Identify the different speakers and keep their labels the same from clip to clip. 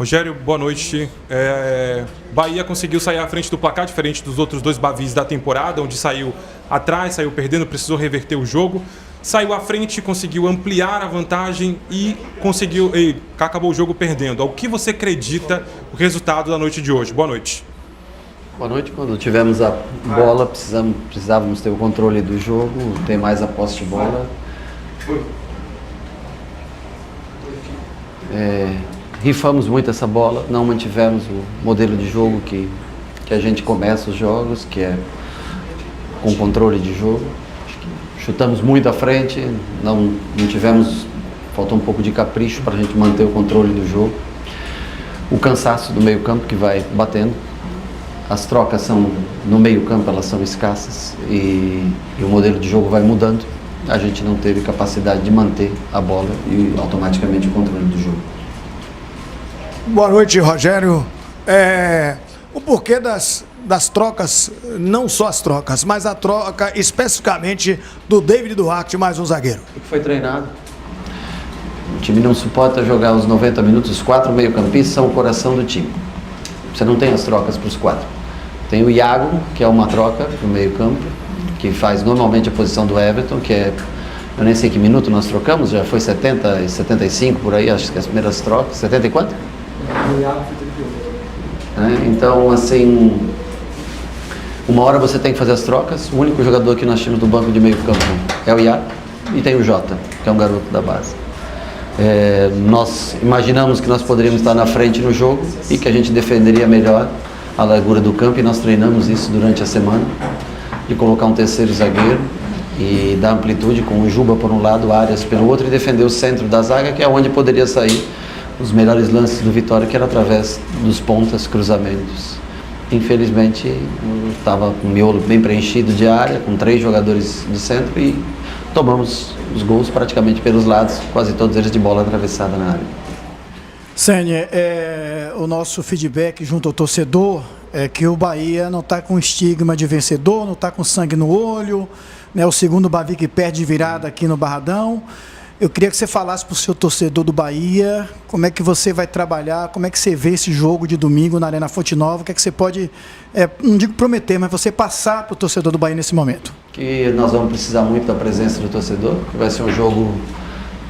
Speaker 1: Rogério, boa noite. Bahia conseguiu sair à frente do placar, diferente dos outros dois Bavis da temporada, onde saiu atrás, saiu perdendo, precisou reverter o jogo. Saiu à frente, conseguiu ampliar a vantagem e acabou o jogo perdendo. Ao que você acredita o resultado da noite de hoje? Boa noite.
Speaker 2: Boa noite. Quando tivemos a bola, precisávamos ter o controle do jogo, ter mais a posse de bola. Rifamos muito essa bola, não mantivemos o modelo de jogo que a gente começa os jogos, que é com controle de jogo. Chutamos muito à frente, não tivemos, faltou um pouco de capricho para a gente manter o controle do jogo. O cansaço do meio campo que vai batendo, as trocas são no meio campo, elas são escassas e o modelo de jogo vai mudando. A gente não teve capacidade de manter a bola e automaticamente o controle do jogo.
Speaker 3: Boa noite, Rogério. O porquê das trocas, não só as trocas, mas a troca especificamente do David Duarte, mais um zagueiro.
Speaker 2: Foi treinado. O time não suporta jogar os 90 minutos, os 4 meio-campistas são o coração do time. Você não tem as trocas para os 4. Tem o Iago, que é uma troca para o meio-campo, que faz normalmente a posição do Everton, que é, eu nem sei que minuto nós trocamos, já foi 70 e 75 por aí, acho que as primeiras trocas, 70 e quanto? O Iago foi 38. Então, assim, uma hora você tem que fazer as trocas. O único jogador que nós temos do banco de meio campo é o Iago e tem o Jota, que é um garoto da base. Nós imaginamos que nós poderíamos estar na frente no jogo e que a gente defenderia melhor a largura do campo, e nós treinamos isso durante a semana, de colocar um terceiro zagueiro e dar amplitude com o Juba por um lado, Arias pelo outro, e defender o centro da zaga, que é onde poderia sair os melhores lances do Vitória, que era através dos pontas, cruzamentos. Infelizmente, estava com o miolo bem preenchido de área, com 3 jogadores do centro, e tomamos os gols praticamente pelos lados, quase todos eles de bola atravessada na área.
Speaker 3: Sênia, o nosso feedback junto ao torcedor é que o Bahia não está com estigma de vencedor, não está com sangue no olho, né? O segundo Bavi que perde de virada aqui no Barradão. Eu queria que você falasse para o seu torcedor do Bahia como é que você vai trabalhar, como é que você vê esse jogo de domingo na Arena Fonte Nova, o que é que você pode, não digo prometer, mas você passar para o torcedor do Bahia nesse momento.
Speaker 2: Que nós vamos precisar muito da presença do torcedor, que vai ser um jogo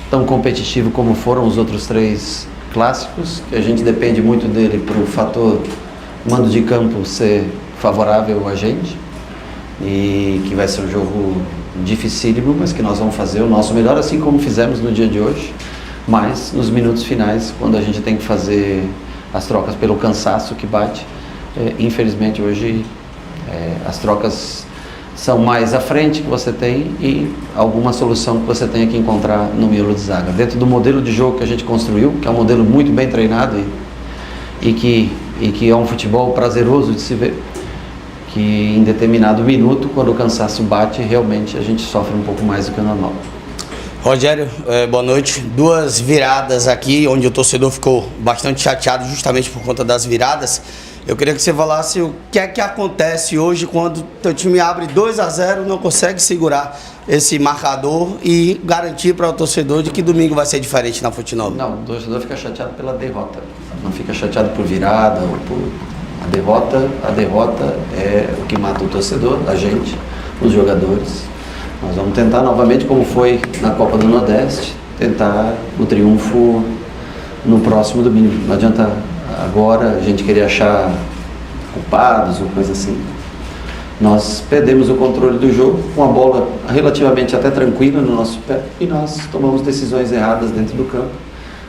Speaker 2: tão competitivo como foram os outros 3 clássicos, que a gente depende muito dele para o fator mando de campo ser favorável a gente, e que vai ser um jogo dificílimo, mas que nós vamos fazer o nosso melhor, assim como fizemos no dia de hoje, mas nos minutos finais, quando a gente tem que fazer as trocas pelo cansaço que bate, infelizmente hoje as trocas são mais à frente que você tem e alguma solução que você tenha que encontrar no miolo de zaga. Dentro do modelo de jogo que a gente construiu, que é um modelo muito bem treinado e que é um futebol prazeroso de se ver, que em determinado minuto, quando o cansaço bate, realmente a gente sofre um pouco mais do que o normal.
Speaker 4: Rogério, boa noite. 2 viradas aqui, onde o torcedor ficou bastante chateado justamente por conta das viradas. Eu queria que você falasse o que é que acontece hoje quando teu time abre 2-0, não consegue segurar esse marcador e garantir para o torcedor de que domingo vai ser diferente na Fonte Nova.
Speaker 2: Não, o torcedor fica chateado pela derrota, não fica chateado por virada ou por... A derrota é o que mata o torcedor, a gente, os jogadores. Nós vamos tentar novamente, como foi na Copa do Nordeste, tentar o triunfo no próximo domingo. Não adianta agora a gente querer achar culpados ou coisa assim. Nós perdemos o controle do jogo com a bola relativamente até tranquila no nosso pé e nós tomamos decisões erradas dentro do campo,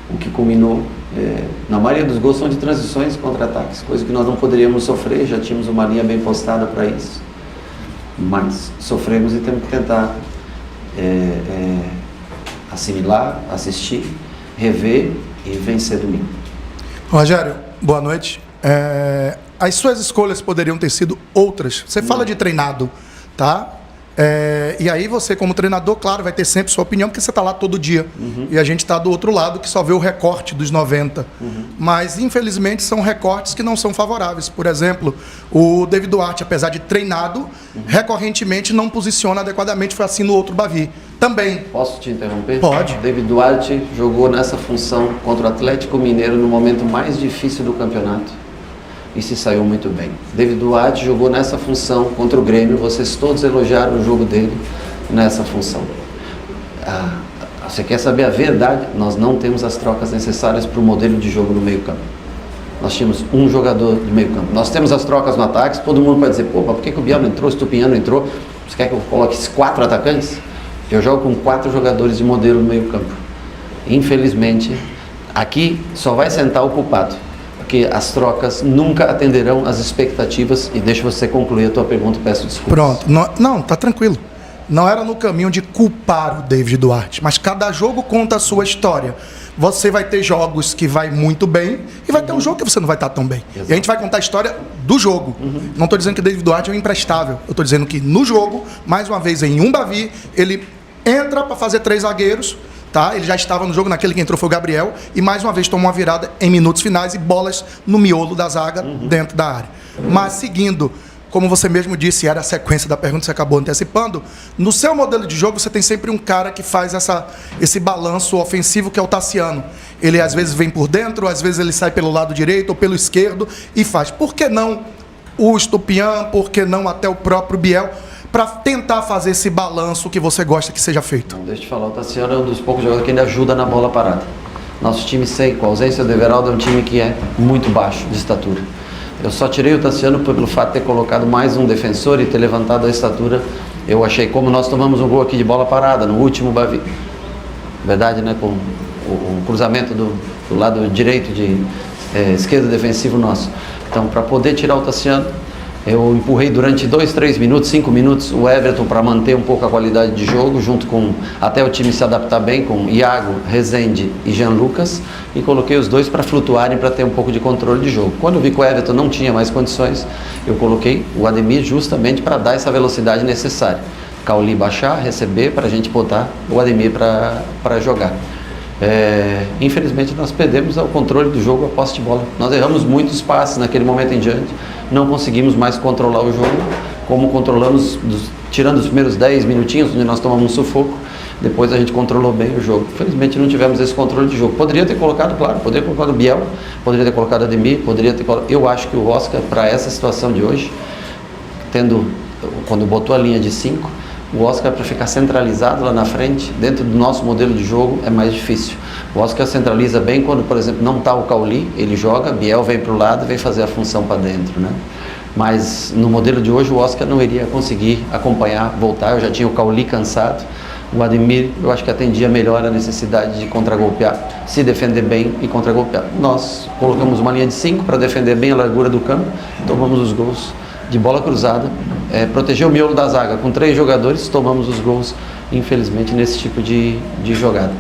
Speaker 2: o que culminou, na maioria dos gols são de transições e contra-ataques, coisa que nós não poderíamos sofrer, já tínhamos uma linha bem postada para isso, mas sofremos e temos que tentar assimilar, assistir, rever e vencer domingo.
Speaker 5: Rogério, boa noite. As suas escolhas poderiam ter sido outras. Você fala de treinado, tá? E aí você, como treinador, claro, vai ter sempre sua opinião, porque você está lá todo dia. E a gente está do outro lado, que só vê o recorte dos 90. Mas, infelizmente, são recortes que não são favoráveis. Por exemplo, o David Duarte, apesar de treinado, recorrentemente não posiciona adequadamente. Foi assim no outro Bavi. Também.
Speaker 2: Posso te interromper?
Speaker 5: Pode.
Speaker 2: David Duarte jogou nessa função contra o Atlético Mineiro no momento mais difícil do campeonato e se saiu muito bem. David Duarte jogou nessa função contra o Grêmio, vocês todos elogiaram o jogo dele nessa função. Você quer saber a verdade? Nós não temos as trocas necessárias para o modelo de jogo no meio campo. Nós tínhamos um jogador de meio campo. Nós temos as trocas no ataque, todo mundo pode dizer, pô, mas por que o Biel não entrou, o Estupiñán não entrou? Você quer que eu coloque 4 atacantes? Eu jogo com 4 jogadores de modelo no meio campo. Infelizmente, aqui só vai sentar o culpado, porque as trocas nunca atenderão às expectativas, e deixa você concluir a tua pergunta, peço desculpas.
Speaker 5: Pronto. Não, tá tranquilo. Não era no caminho de culpar o David Duarte, mas cada jogo conta a sua história. Você vai ter jogos que vai muito bem e vai ter um jogo que você não vai estar tão bem.
Speaker 2: Exato.
Speaker 5: E a gente vai contar a história do jogo. Não estou dizendo que o David Duarte é um imprestável. Eu estou dizendo que no jogo, mais uma vez em um Bavi, ele entra para fazer 3 zagueiros, tá? Ele já estava no jogo, naquele que entrou foi o Gabriel, e mais uma vez tomou uma virada em minutos finais e bolas no miolo da zaga dentro da área. Mas seguindo, como você mesmo disse, era a sequência da pergunta, você acabou antecipando, no seu modelo de jogo você tem sempre um cara que faz esse balanço ofensivo, que é o Tassiano. Ele às vezes vem por dentro, às vezes ele sai pelo lado direito ou pelo esquerdo e faz. Por que não o Estupiñán, por que não até o próprio Biel, para tentar fazer esse balanço que você gosta que seja feito?
Speaker 2: Não, deixa eu te falar, o Tassiano é um dos poucos jogadores que ainda ajuda na bola parada. Nosso time, com a ausência do Everaldo, é um time que é muito baixo de estatura. Eu só tirei o Tassiano pelo fato de ter colocado mais um defensor e ter levantado a estatura. Eu achei, como nós tomamos um gol aqui de bola parada no último Bavi. Verdade, né? Com o cruzamento do lado direito esquerdo defensivo nosso. Então, para poder tirar o Tassiano, eu empurrei durante 2, 3 minutos, 5 minutos o Everton para manter um pouco a qualidade de jogo, junto com, até o time se adaptar bem, com Iago, Rezende e Jean Lucas, e coloquei os dois para flutuarem, para ter um pouco de controle de jogo. Quando eu vi que o Everton não tinha mais condições, eu coloquei o Ademir justamente para dar essa velocidade necessária. Cauli baixar, receber, para a gente botar o Ademir para jogar. Infelizmente nós perdemos o controle do jogo, a posse de bola. Nós erramos muitos passes naquele momento em diante, não conseguimos mais controlar o jogo como controlamos, tirando os primeiros 10 minutinhos, onde nós tomamos um sufoco. Depois a gente controlou bem o jogo. Infelizmente não tivemos esse controle de jogo. Poderia ter colocado, claro, poderia ter colocado o Biel, poderia ter colocado o Ademir, poderia ter colocado... Eu acho que o Oscar, para essa situação de hoje, quando botou a linha de 5, o Oscar, para ficar centralizado lá na frente, dentro do nosso modelo de jogo, é mais difícil. O Oscar centraliza bem quando, por exemplo, não está o Cauli, ele joga, Biel vem para o lado e vem fazer a função para dentro, né? Mas no modelo de hoje o Oscar não iria conseguir acompanhar, voltar. Eu já tinha o Cauli cansado, o Ademir eu acho que atendia melhor a necessidade de contragolpear, se defender bem e contragolpear. Nós colocamos uma linha de 5 para defender bem a largura do campo, tomamos os gols de bola cruzada, protegeu o miolo da zaga com 3 jogadores, tomamos os gols, infelizmente, nesse tipo de jogada.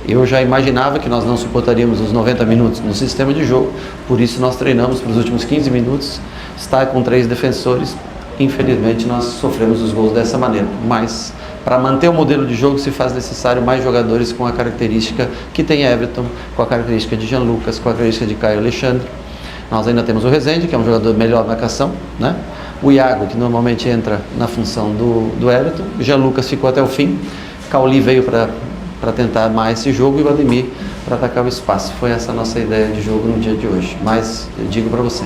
Speaker 2: Eu já imaginava que nós não suportaríamos os 90 minutos no sistema de jogo, por isso nós treinamos para os últimos 15 minutos, estar com 3 defensores. Infelizmente nós sofremos os gols dessa maneira, mas para manter o modelo de jogo se faz necessário mais jogadores com a característica que tem Everton, com a característica de Jean Lucas, com a característica de Caio Alexandre. Nós ainda temos o Rezende, que é um jogador melhor marcação, né? O Iago, que normalmente entra na função do Everton. O Jean Lucas ficou até o fim. Cauli veio para tentar mais esse jogo, e o Ademir para atacar o espaço. Foi essa a nossa ideia de jogo no dia de hoje. Mas eu digo para você,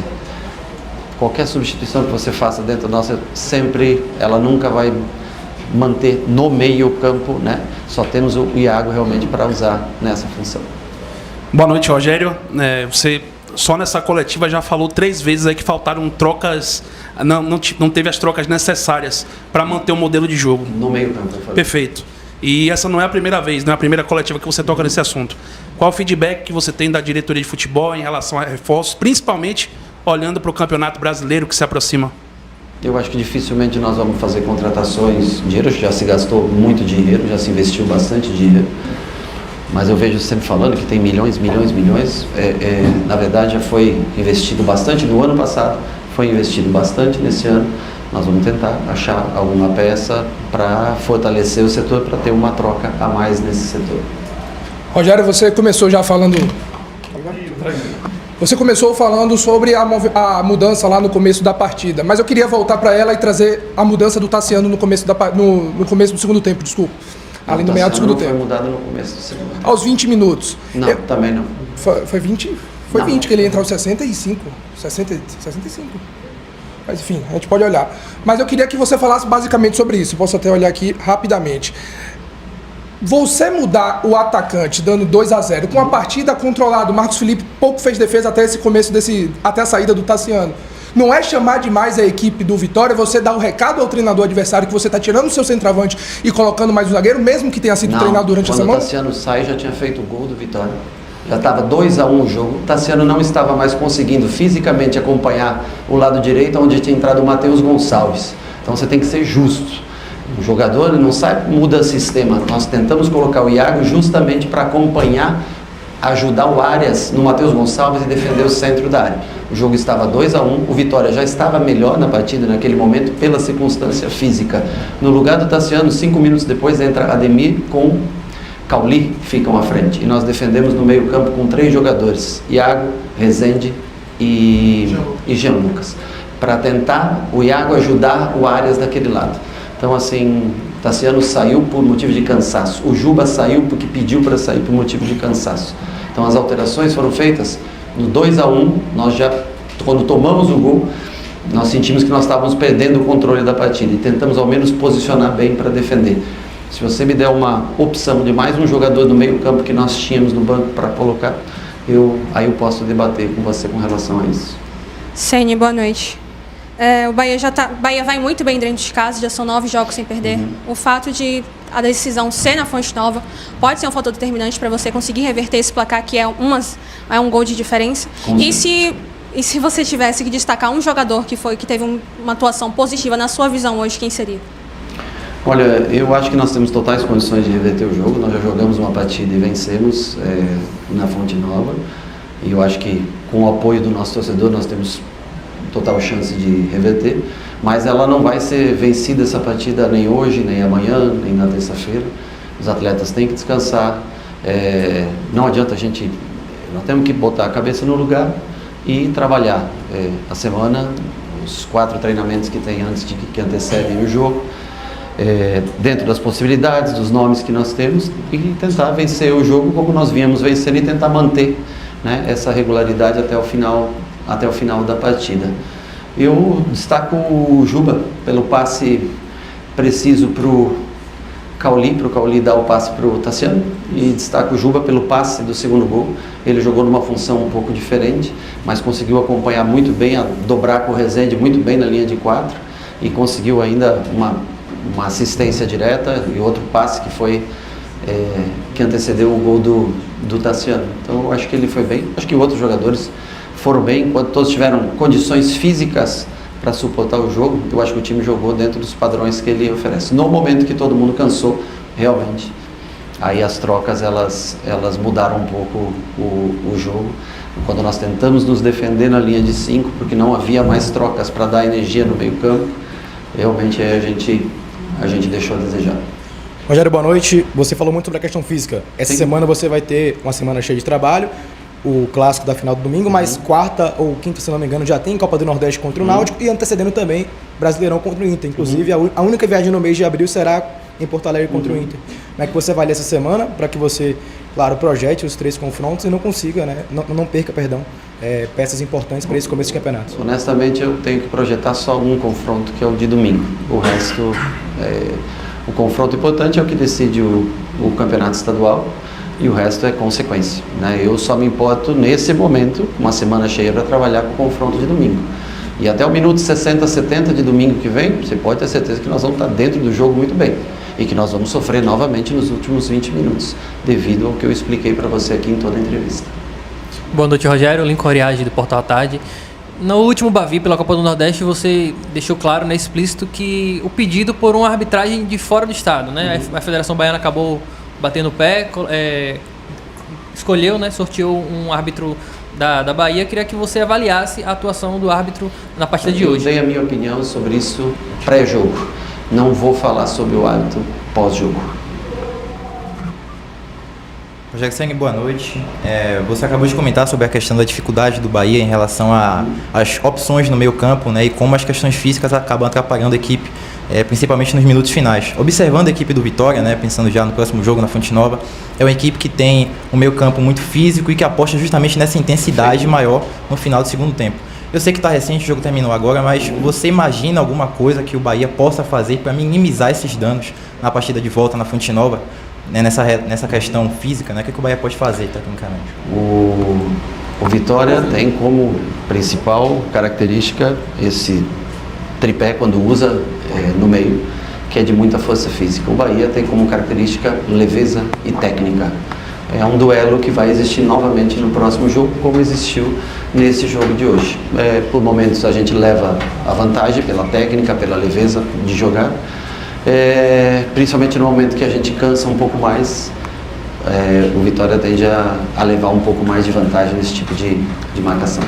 Speaker 2: qualquer substituição que você faça dentro da nossa, ela nunca vai manter no meio campo, né? Só temos o Iago realmente para usar nessa função.
Speaker 6: Boa noite, Rogério. Você só nessa coletiva já falou 3 vezes aí que faltaram trocas, não teve as trocas necessárias para manter o modelo de jogo.
Speaker 2: No meio campo, eu falei.
Speaker 6: Perfeito. E essa não é a primeira vez, não é a primeira coletiva que você toca nesse assunto. Qual o feedback que você tem da diretoria de futebol em relação a reforços, principalmente olhando para o Campeonato Brasileiro que se aproxima?
Speaker 2: Eu acho que dificilmente nós vamos fazer contratações. Dinheiro já se gastou muito dinheiro, já se investiu bastante dinheiro. Mas eu vejo sempre falando que tem milhões. Na verdade, já foi investido bastante no ano passado, foi investido bastante nesse ano. Nós vamos tentar achar alguma peça para fortalecer o setor, para ter uma troca a mais nesse setor.
Speaker 7: Rogério, você começou já falando... Você começou falando sobre a mudança lá no começo da partida, mas eu queria voltar para ela e trazer a mudança do Tassiano no começo do segundo tempo, desculpa. ali no meio do segundo
Speaker 2: Não
Speaker 7: tempo.
Speaker 2: foi mudado no começo do segundo.
Speaker 7: Aos 20 minutos.
Speaker 2: Não, também não.
Speaker 7: Foi 20? Foi
Speaker 2: Não.
Speaker 7: 20 que ele entra aos 65. 65. Mas enfim, a gente pode olhar. Mas eu queria que você falasse basicamente sobre isso. Eu posso até olhar aqui rapidamente. Você mudar o atacante dando 2-0 com a partida controlada, o Marcos Felipe pouco fez defesa até esse começo até a saída do Tassiano. Não é chamar demais a equipe do Vitória, você dar o recado ao treinador adversário que você está tirando o seu centroavante e colocando mais um zagueiro, mesmo que tenha sido treinado durante a semana?
Speaker 2: Quando o Tassiano sai, já tinha feito o gol do Vitória. Já estava 2-1 o jogo. O Tassiano não estava mais conseguindo fisicamente acompanhar o lado direito, onde tinha entrado o Matheus Gonçalves. Então você tem que ser justo. O jogador não sai, muda sistema. Nós tentamos colocar o Iago justamente para acompanhar, ajudar o Arias no Matheus Gonçalves e defender o centro da área. O jogo estava 2-1, o Vitória já estava melhor na partida naquele momento pela circunstância física. No lugar do Tassiano, 5 minutos depois entra Ademir com Cauli, ficam à frente. E nós defendemos no meio campo com 3 jogadores, Iago, Rezende e Jean Lucas, para tentar o Iago ajudar o Arias daquele lado. Então, assim, Tassiano saiu por motivo de cansaço. O Juba saiu porque pediu para sair por motivo de cansaço. Então, as alterações foram feitas no 2-1. Nós já, quando tomamos o gol, nós sentimos que nós estávamos perdendo o controle da partida e tentamos ao menos posicionar bem para defender. Se você me der uma opção de mais um jogador no meio campo que nós tínhamos no banco para colocar, aí eu posso debater com você com relação a isso.
Speaker 8: Ceni, boa noite. O Bahia vai muito bem dentro de casa, já são 9 jogos sem perder. O fato de a decisão ser na Fonte Nova pode ser um fator determinante para você conseguir reverter esse placar, que é um gol de diferença. E se você tivesse que destacar um jogador que teve uma atuação positiva na sua visão hoje, quem seria?
Speaker 2: Olha, eu acho que nós temos totais condições de reverter o jogo. Nós já jogamos uma partida e vencemos na Fonte Nova. E eu acho que com o apoio do nosso torcedor nós temos total chance de reverter, mas ela não vai ser vencida essa partida nem hoje, nem amanhã, nem na terça-feira. Os atletas têm que descansar, não adianta nós temos que botar a cabeça no lugar e trabalhar a semana, os 4 treinamentos que tem antes que antecedem o jogo, dentro das possibilidades, dos nomes que nós temos, e tentar vencer o jogo como nós viemos vencendo e tentar manter, né, essa regularidade até o final da partida. Eu destaco o Juba pelo passe preciso para o Cauli dar o passe para o Tassiano, e destaco o Juba pelo passe do segundo gol. Ele jogou numa função um pouco diferente, mas conseguiu acompanhar muito bem, dobrar com o Rezende muito bem na linha de 4 e conseguiu ainda uma assistência direta e outro passe que foi que antecedeu o gol do Tassiano. Então eu acho que ele foi bem, acho que outros jogadores foram bem, enquanto todos tiveram condições físicas para suportar o jogo. Eu acho que o time jogou dentro dos padrões que ele oferece. No momento que todo mundo cansou, realmente, aí as trocas elas mudaram um pouco o jogo. Quando nós tentamos nos defender na linha de 5, porque não havia mais trocas para dar energia no meio campo, realmente aí a gente deixou a desejar.
Speaker 9: Rogério, boa noite. Você falou muito sobre a questão física. Essa semana você vai ter uma semana cheia de trabalho, o clássico da final do domingo, mas quarta ou quinta, se não me engano, já tem Copa do Nordeste contra o Náutico e antecedendo também Brasileirão contra o Inter. Inclusive, a única viagem no mês de abril será em Porto Alegre contra o Inter. Como é que você avalia essa semana para que você, claro, projete os 3 confrontos e não consiga, né, não perca, peças importantes para esse começo de campeonato?
Speaker 2: Honestamente, eu tenho que projetar só um confronto, que é o de domingo. O resto, o confronto importante é o que decide o campeonato estadual, e o resto é consequência, né? Eu só me importo nesse momento, uma semana cheia, para trabalhar com o confronto de domingo. E até o minuto 60, 70 de domingo que vem, você pode ter certeza que nós vamos estar dentro do jogo muito bem. E que nós vamos sofrer novamente nos últimos 20 minutos, devido ao que eu expliquei para você aqui em toda a entrevista.
Speaker 10: Boa noite, Rogério. Lincoln Oriage, do Portal à Tarde. No último Bavi, pela Copa do Nordeste, você deixou claro, né, explícito, que o pedido por uma arbitragem de fora do estado, né? A Federação Baiana acabou batendo o pé, escolheu, né, sorteou um árbitro da Bahia. Queria que você avaliasse a atuação do árbitro na partida de hoje.
Speaker 2: Eu dei a minha opinião sobre isso pré-jogo. Não vou falar sobre o árbitro pós-jogo.
Speaker 11: Rogério Senni, boa noite. Você acabou de comentar sobre a questão da dificuldade do Bahia em relação às opções no meio campo, né, e como as questões físicas acabam atrapalhando a equipe, principalmente nos minutos finais. Observando a equipe do Vitória, né, pensando já no próximo jogo na Fonte Nova, é uma equipe que tem um meio campo muito físico e que aposta justamente nessa intensidade maior no final do segundo tempo. Eu sei que está recente, o jogo terminou agora, mas você imagina alguma coisa que o Bahia possa fazer para minimizar esses danos na partida de volta na Fonte Nova, né, nessa questão física, né? O que o Bahia pode fazer tecnicamente?
Speaker 2: O Vitória tem como principal característica esse tripé quando usa no meio, que é de muita força física. O Bahia tem como característica leveza e técnica. É um duelo que vai existir novamente no próximo jogo, como existiu nesse jogo de hoje. Por momentos a gente leva a vantagem pela técnica, pela leveza de jogar, principalmente no momento que a gente cansa um pouco mais, o Vitória tende a levar um pouco mais de vantagem nesse tipo de marcação.